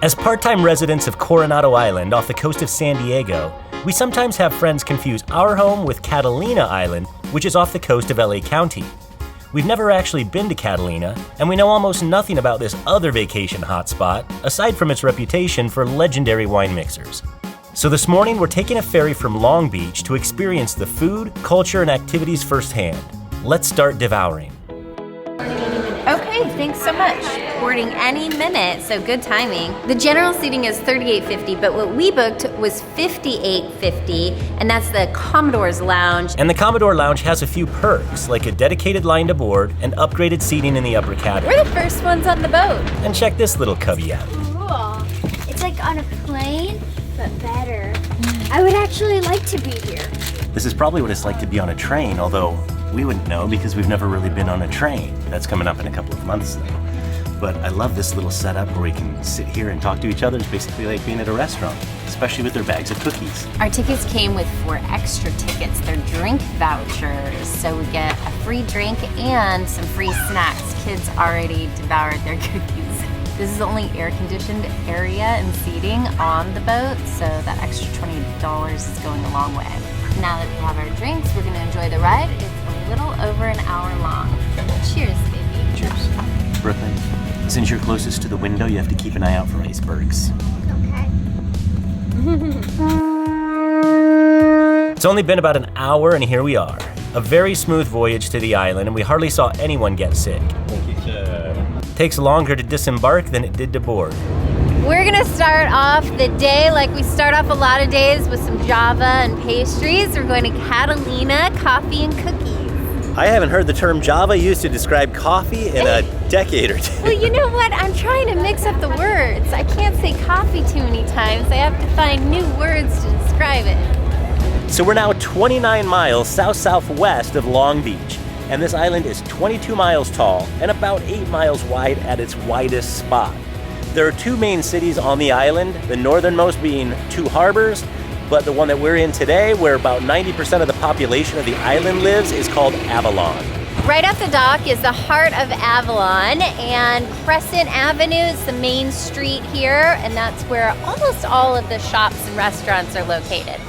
As part-time residents of Coronado Island off the coast of San Diego, we sometimes have friends confuse our home with Catalina Island, which is off the coast of LA County. We've never actually been to Catalina, and we know almost nothing about this other vacation hotspot, aside from its reputation for legendary wine mixers. So this morning, we're taking a ferry from Long Beach to experience the food, culture, and activities firsthand. Let's start devouring. Okay, thanks so much. Boarding any minute, so good timing. The general seating is $38.50, but what we booked was $58.50, and that's the Commodore's Lounge. And the Commodore Lounge has a few perks, like a dedicated line to board and upgraded seating in the upper cabin. We're the first ones on the boat. And check this little cubby out. Cool. It's like on a plane, but better. I would actually like to be here. This is probably what it's like to be on a train, although we wouldn't know because we've never really been on a train. That's coming up in a couple of months though. But I love this little setup where we can sit here and talk to each other. It's basically like being at a restaurant, especially with their bags of cookies. Our tickets came with 4 extra tickets. They're drink vouchers, so we get a free drink and some free snacks. Kids already devoured their cookies. This is the only air-conditioned area and seating on the boat, so that extra $20 is going a long way. Now that we have our drinks, we're gonna enjoy the ride. It's a little over an hour long. Cheers, baby. Cheers. Brooklyn, since you're closest to the window, you have to keep an eye out for icebergs. Okay. It's only been about an hour and here we are. A very smooth voyage to the island and we hardly saw anyone get sick. Thank you, sir. Takes longer to disembark than it did to board. We're gonna start off the day like we start off a lot of days with some Java and pastries. We're going to Catalina Coffee and Cookies. I haven't heard the term Java used to describe coffee in a decade or two. Well, you know what? I'm trying to mix up the words. I can't say coffee too many times. I have to find new words to describe it. So we're now 29 miles south-southwest of Long Beach, and this island is 22 miles tall and about 8 miles wide at its widest spot. There are 2 main cities on the island, the northernmost being 2 harbors, but the one that we're in today, where about 90% of the population of the island lives, is called Avalon. Right off the dock is the heart of Avalon, and Crescent Avenue is the main street here, and that's where almost all of the shops and restaurants are located.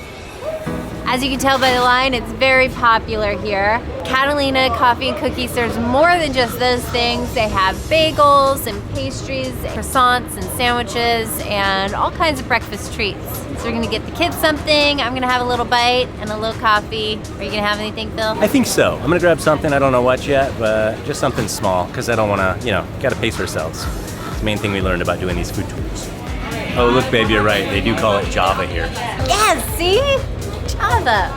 As you can tell by the line, it's very popular here. Catalina Coffee and Cookies serves more than just those things. They have bagels and pastries, croissants and sandwiches, and all kinds of breakfast treats. So we're gonna get the kids something. I'm gonna have a little bite and a little coffee. Are you gonna have anything, Phil? I think so. I'm gonna grab something, I don't know what yet, but just something small, because I don't wanna, gotta pace ourselves. It's the main thing we learned about doing these food tours. Oh, look, babe, you're right. They do call it Java here. Yeah, see? Java.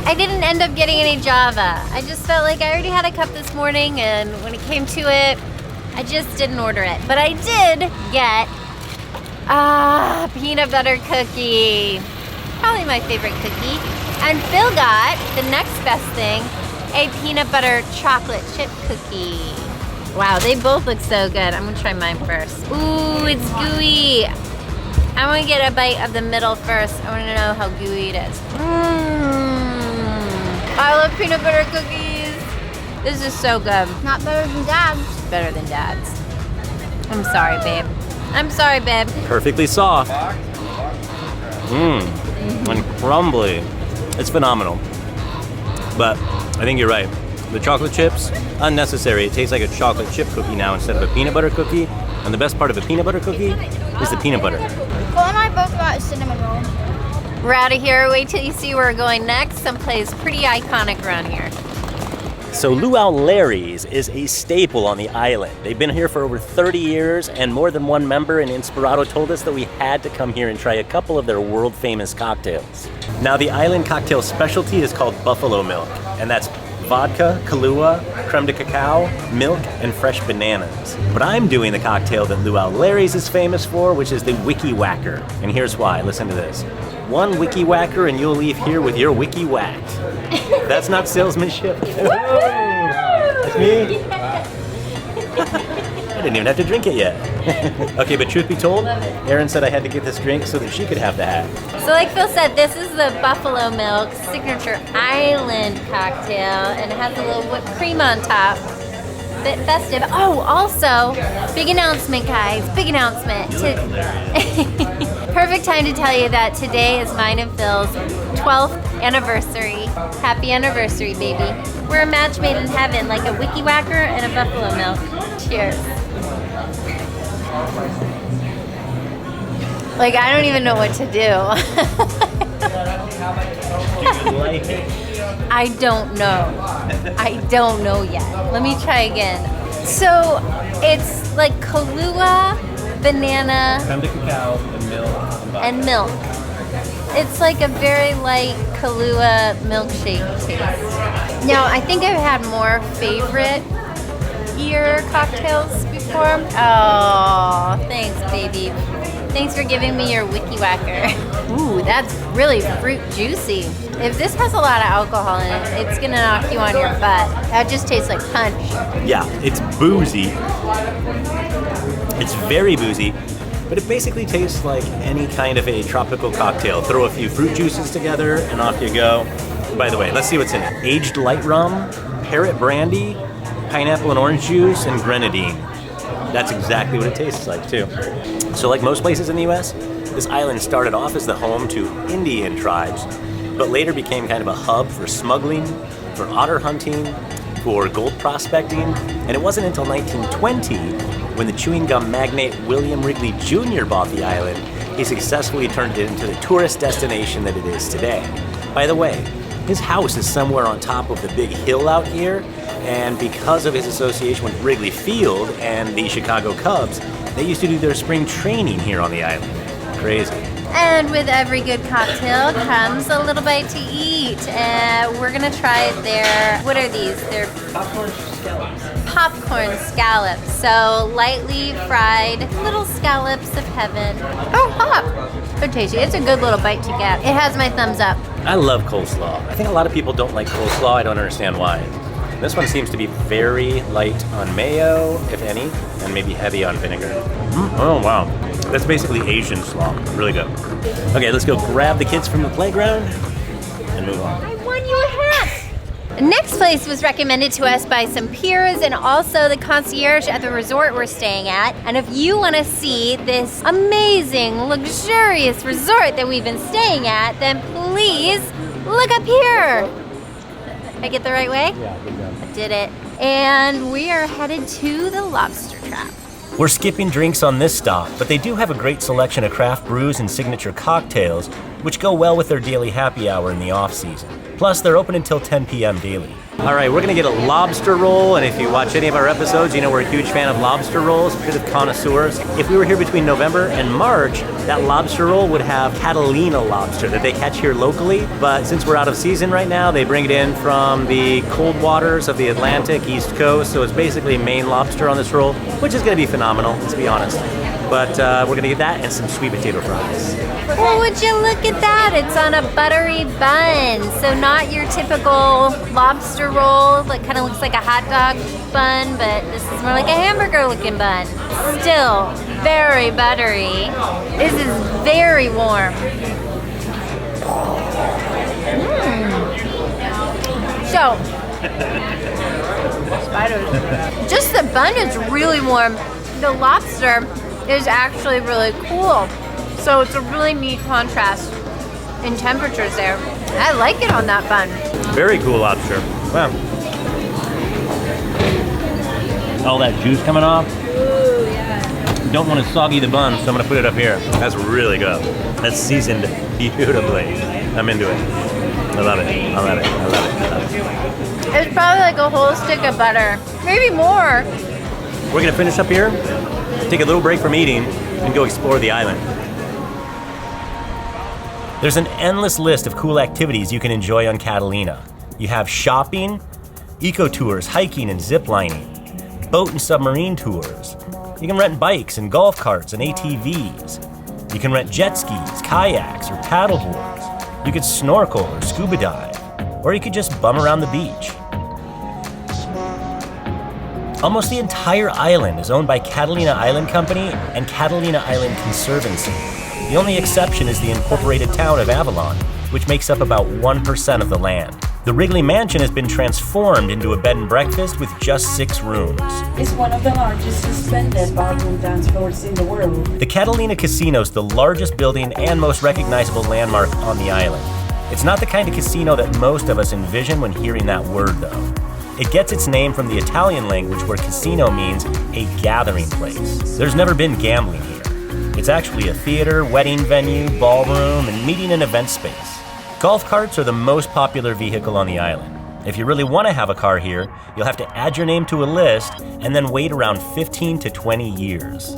I didn't end up getting any Java. I just felt like I already had a cup this morning, and when it came to it, I just didn't order it. But I did get peanut butter cookie. Probably my favorite cookie. And Phil got, the next best thing, a peanut butter chocolate chip cookie. Wow, they both look so good. I'm gonna try mine first. Ooh, it's gooey. I wanna get a bite of the middle first. I wanna know how gooey it is. I love peanut butter cookies. This is so good. Not better than Dad's. Better than Dad's. I'm sorry, babe. I'm sorry, babe. Perfectly soft. And crumbly. It's phenomenal. But I think you're right. The chocolate chips, unnecessary. It tastes like a chocolate chip cookie now instead of a peanut butter cookie. And the best part of a peanut butter cookie is the peanut butter. Cole and I both got a cinnamon roll. We're out of here. Wait till you see where we're going next. Someplace pretty iconic around here. So Luau Larry's is a staple on the island. They've been here for over 30 years, and more than one member in Inspirato told us that we had to come here and try a couple of their world-famous cocktails. Now, the island cocktail specialty is called buffalo milk, and that's vodka, Kahlua, creme de cacao, milk, and fresh bananas. But I'm doing the cocktail that Luau Larry's is famous for, which is the Wiki Whacker. And here's why, listen to this. 1 Wiki Whacker and you'll leave here with your Wiki whacked. That's not salesmanship. That's me. I didn't even have to drink it yet. Okay, but truth be told, Erin said I had to get this drink so that she could have the hat. So like Phil said, this is the Buffalo Milk Signature Island cocktail, and it has a little whipped cream on top. bit festive. Oh, also, big announcement, guys. Big announcement. Perfect time to tell you that today is mine and Phil's 12th anniversary. Happy anniversary, baby. We're a match made in heaven, like a wiki whacker and a buffalo milk. Cheers. Like, I don't even know what to do. I don't know. I don't know yet. Let me try again. So it's like Kahlua, banana, Creme de cacao and milk. It's like a very light Kahlua milkshake taste. Now, I think I've had more favorite year cocktails before. Oh, thanks, baby. Thanks for giving me your wiki whacker. Ooh, that's really fruit juicy. If this has a lot of alcohol in it, it's gonna knock you on your butt. That just tastes like punch. Yeah, it's boozy. It's very boozy, but it basically tastes like any kind of a tropical cocktail. Throw a few fruit juices together and off you go. By the way, let's see what's in it. Aged light rum, parrot brandy, pineapple and orange juice, and grenadine. That's exactly what it tastes like, too. So like most places in the US, this island started off as the home to Indian tribes, but later became kind of a hub for smuggling, for otter hunting, for gold prospecting, and it wasn't until 1920 when the chewing gum magnate William Wrigley Jr. bought the island, he successfully turned it into the tourist destination that it is today. By the way, his house is somewhere on top of the big hill out here, and because of his association with Wrigley Field and the Chicago Cubs, they used to do their spring training here on the island. Crazy. And with every good cocktail comes a little bite to eat. We're gonna try their, what are these? They're Popcorn scallops. popcorn scallops. So lightly fried little scallops of heaven. Oh, hot. So tasty. It's a good little bite to get. It has my thumbs up. I love coleslaw. I think a lot of people don't like coleslaw. I don't understand why. This one seems to be very light on mayo, if any, and maybe heavy on vinegar. Oh, wow. That's basically Asian slaw. Really good. Okay, let's go grab the kids from the playground and move on. I won you a hat! The next place was recommended to us by some peers and also the concierge at the resort we're staying at. And if you want to see this amazing, luxurious resort that we've been staying at, then please look up here. Did I get the right way? Yeah, good job. I did it. And we are headed to the Lobster Trap. We're skipping drinks on this stop, but they do have a great selection of craft brews and signature cocktails, which go well with their daily happy hour in the off-season. Plus, they're open until 10 p.m. daily. All right, we're gonna get a lobster roll, and if you watch any of our episodes, you know we're a huge fan of lobster rolls, because of connoisseurs. If we were here between November and March, that lobster roll would have Catalina lobster that they catch here locally, but since we're out of season right now, they bring it in from the cold waters of the Atlantic East Coast, so it's basically Maine lobster on this roll, which is gonna be phenomenal, let's be honest. But we're gonna get that and some sweet potato fries. Oh, would you look at that? It's on a buttery bun. So not your typical lobster roll that kind of looks like a hot dog bun, but this is more like a hamburger looking bun. Still very buttery. This is very warm. So, spiders. Just the bun is really warm. The lobster is actually really cool. So it's a really neat contrast in temperatures there. I like it on that bun. Very cool lobster. Wow. All that juice coming off. Ooh, yeah. Don't want to soggy the bun, so I'm gonna put it up here. That's really good. That's seasoned beautifully. I'm into it. I love it. I love it. I love it. I love it. It's probably like a whole stick of butter. Maybe more. We're gonna finish up here, take a little break from eating, and go explore the island. There's an endless list of cool activities you can enjoy on Catalina. You have shopping, eco-tours, hiking and ziplining, boat and submarine tours. You can rent bikes and golf carts and ATVs. You can rent jet skis, kayaks, or paddleboards. You could snorkel or scuba dive, or you could just bum around the beach. Almost the entire island is owned by Catalina Island Company and Catalina Island Conservancy. The only exception is the incorporated town of Avalon, which makes up about 1% of the land. The Wrigley Mansion has been transformed into a bed and breakfast with just 6 rooms. It's one of the largest suspended ballroom dance floors in the world. The Catalina Casino is the largest building and most recognizable landmark on the island. It's not the kind of casino that most of us envision when hearing that word, though. It gets its name from the Italian language where casino means a gathering place. There's never been gambling here. It's actually a theater, wedding venue, ballroom, and meeting and event space. Golf carts are the most popular vehicle on the island. If you really want to have a car here, you'll have to add your name to a list and then wait around 15 to 20 years.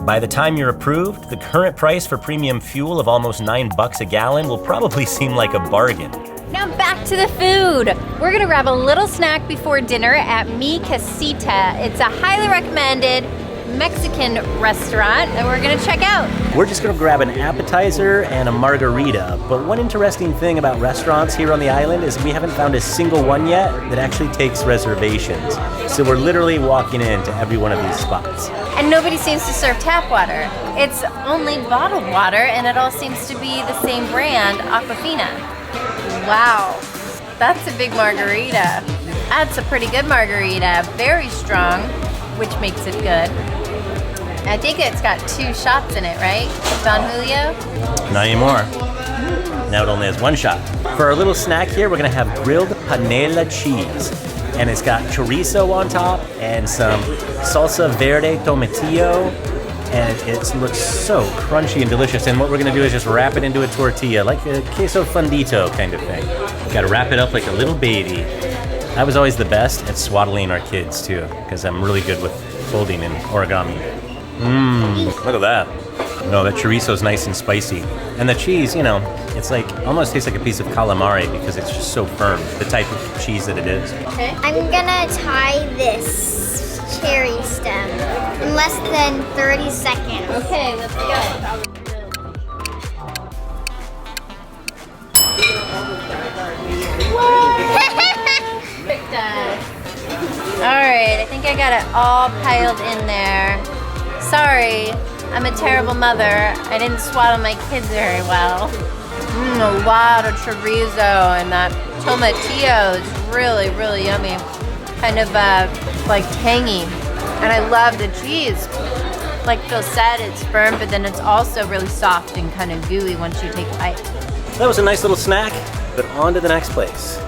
By the time you're approved, the current price for premium fuel of almost $9 a gallon will probably seem like a bargain. Now back to the food. We're gonna grab a little snack before dinner at Mi Casita. It's a highly recommended Mexican restaurant that we're gonna check out. We're just gonna grab an appetizer and a margarita, but one interesting thing about restaurants here on the island is we haven't found a single one yet that actually takes reservations. So we're literally walking into every one of these spots. And nobody seems to serve tap water. It's only bottled water, and it all seems to be the same brand, Aquafina. Wow, that's a big margarita. That's a pretty good margarita, very strong, which makes it good. I think it's got 2 shots in it, right? Don Julio? Not anymore. Now it only has 1 shot. For our little snack here, we're gonna have grilled panela cheese. And it's got chorizo on top and some salsa verde tomatillo. And it looks so crunchy and delicious. And what we're gonna do is just wrap it into a tortilla, like a queso fundito kind of thing. Gotta wrap it up like a little baby. I was always the best at swaddling our kids too, because I'm really good with folding and origami. Look at that. No, that chorizo's nice and spicy. And the cheese, you know, it's like, almost tastes like a piece of calamari because it's just so firm, the type of cheese that it is. Okay. I'm gonna tie this cherry stem in less than 30 seconds. Okay, let's go. All right, I think I got it all piled in there. Sorry, I'm a terrible mother. I didn't swaddle my kids very well. A lot of chorizo, and that tomatillo is really, really yummy. Kind of like tangy. And I love the cheese. Like Phil said, it's firm, but then it's also really soft and kind of gooey once you take a bite. That was a nice little snack, but on to the next place.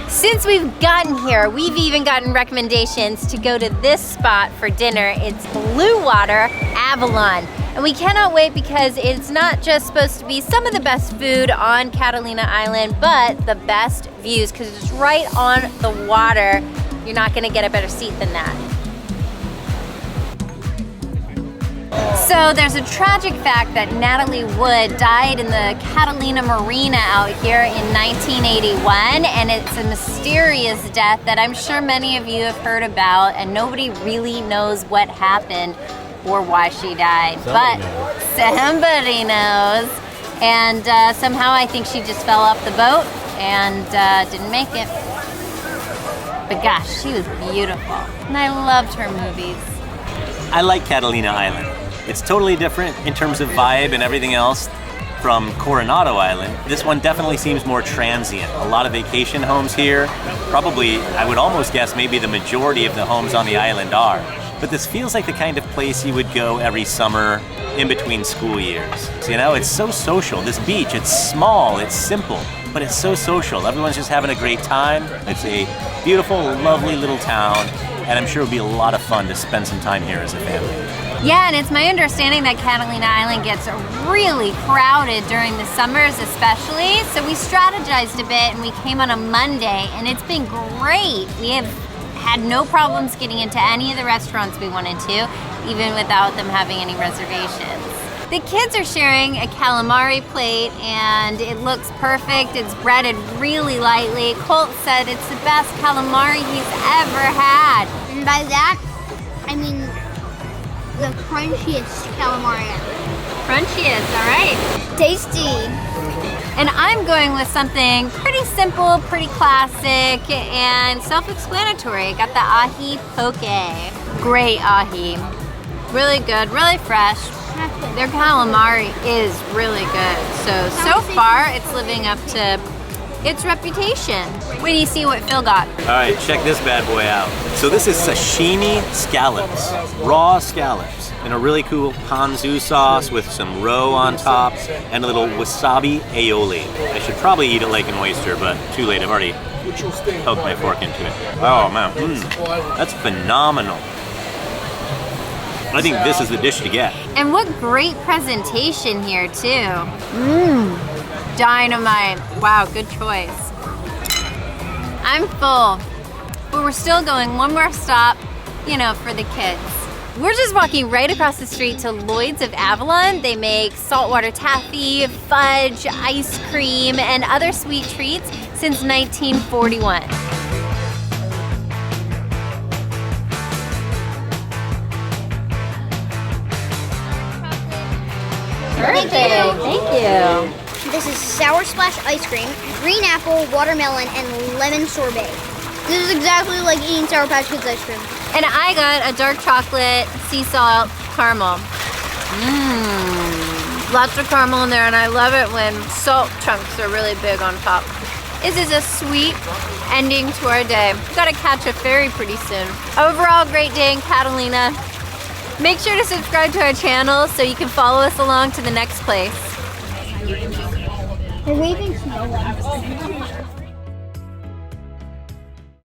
Since we've gotten here, we've even gotten recommendations to go to this spot for dinner. It's Bluewater Avalon. And we cannot wait because it's not just supposed to be some of the best food on Catalina Island, but the best views because it's right on the water. You're not gonna get a better seat than that. So there's a tragic fact that Natalie Wood died in the Catalina Marina out here in 1981, and it's a mysterious death that I'm sure many of you have heard about, and nobody really knows what happened or why she died. Somebody knows. And somehow I think she just fell off the boat and didn't make it. But gosh, she was beautiful, and I loved her movies. I like Catalina Island. It's totally different in terms of vibe and everything else from Coronado Island. This one definitely seems more transient. A lot of vacation homes here. Probably, I would almost guess maybe the majority of the homes on the island are. But this feels like the kind of place you would go every summer in between school years. So, you know, it's so social. This beach, it's small, it's simple, but it's so social. Everyone's just having a great time. It's a beautiful, lovely little town, and I'm sure it'll be a lot of fun to spend some time here as a family. Yeah, and it's my understanding that Catalina Island gets really crowded during the summers especially, so we strategized a bit and we came on a Monday, and it's been great. We have had no problems getting into any of the restaurants we wanted to, even without them having any reservations. The kids are sharing a calamari plate, and it looks perfect. It's breaded really lightly. Colt said it's the best calamari he's ever had. And by that, I mean the crunchiest calamari ever. Crunchiest, all right. Tasty. And I'm going with something pretty simple, pretty classic, and self-explanatory. Got the ahi poke. Great ahi. Really good, really fresh. Their calamari is really good. So far it's living up to its reputation. Wait till you see what Phil got. All right, check this bad boy out. So this is sashimi scallops, raw scallops, in a really cool ponzu sauce with some roe on top and a little wasabi aioli. I should probably eat it like an oyster, but too late. I've already poked my fork into it. Oh man, that's phenomenal. I think this is the dish to get. And what great presentation here too. Dynamite. Wow, good choice. I'm full, but we're still going one more stop, you know, for the kids. We're just walking right across the street to Lloyd's of Avalon. They make saltwater taffy, fudge, ice cream, and other sweet treats since 1941. Perfect, thank you. This is Sour Splash ice cream, green apple, watermelon, and lemon sorbet. This is exactly like eating Sour Patch Kids ice cream. And I got a dark chocolate sea salt caramel. Lots of caramel in there, and I love it when salt chunks are really big on top. This is a sweet ending to our day. We've got to catch a ferry pretty soon. Overall, great day in Catalina. Make sure to subscribe to our channel so you can follow us along to the next place. They're waving snow.